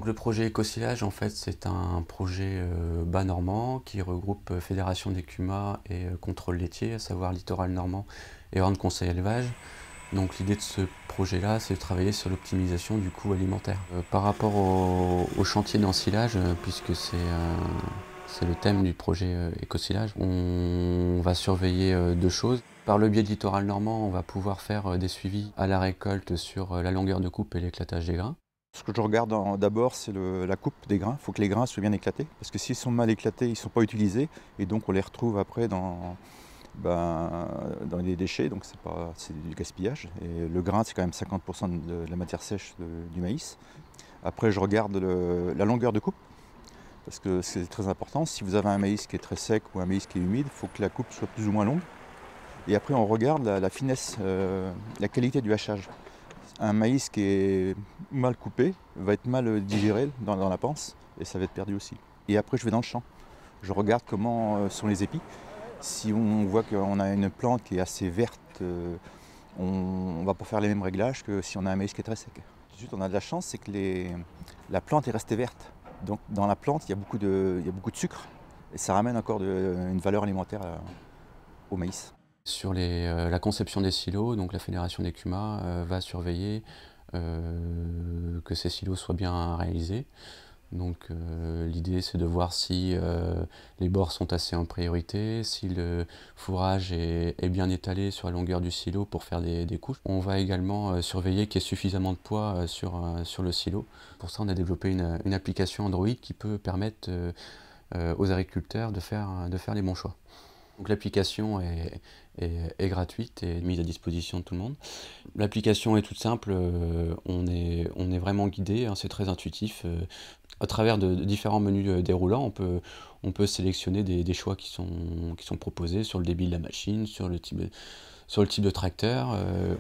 Donc le projet Écosilage, en fait, c'est un projet bas normand qui regroupe Fédération des CUMA et Contrôle laitier, à savoir Littoral normand et Ordre Conseil élevage. Donc l'idée de ce projet-là, c'est de travailler sur l'optimisation du coût alimentaire. Par rapport au chantier d'ensilage, puisque c'est le thème du projet Écosilage, on va surveiller deux choses. Par le biais de Littoral normand, on va pouvoir faire des suivis à la récolte sur la longueur de coupe et l'éclatage des grains. Ce que je regarde d'abord, c'est la coupe des grains. Il faut que les grains soient bien éclatés, parce que s'ils sont mal éclatés, ils ne sont pas utilisés, et donc on les retrouve après dans les déchets, donc c'est du gaspillage. Et le grain, c'est quand même 50% de la matière sèche du maïs. Après, je regarde la longueur de coupe, parce que c'est très important. Si vous avez un maïs qui est très sec ou un maïs qui est humide, il faut que la coupe soit plus ou moins longue. Et après, on regarde la finesse, la qualité du hachage. Un maïs qui est mal coupé va être mal digéré dans la panse et ça va être perdu aussi. Et après, je vais dans le champ. Je regarde comment sont les épis. Si on voit qu'on a une plante qui est assez verte, on ne va pas faire les mêmes réglages que si on a un maïs qui est très sec. Ensuite, on a de la chance, c'est que la plante est restée verte. Donc dans la plante, il y a beaucoup de sucre et ça ramène encore une valeur alimentaire au maïs. Sur la conception des silos, donc la Fédération des CUMA va surveiller que ces silos soient bien réalisés. Donc l'idée, c'est de voir si les bords sont assez en priorité, si le fourrage est bien étalé sur la longueur du silo pour faire des couches. On va également surveiller qu'il y ait suffisamment de poids sur le silo. Pour ça, on a développé une application Android qui peut permettre aux agriculteurs de faire les bons choix. Donc l'application est gratuite et mise à disposition de tout le monde. L'application est toute simple, on est vraiment guidé, hein, c'est très intuitif. À travers de différents menus déroulants, on peut sélectionner des choix qui sont proposés sur le débit de la machine, sur le type de tracteur.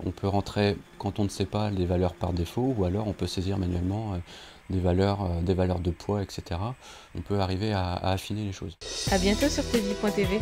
On peut rentrer, quand on ne sait pas, les valeurs par défaut, ou alors on peut saisir manuellement des valeurs de poids, etc. On peut arriver à affiner les choses. À bientôt sur tvi.tv.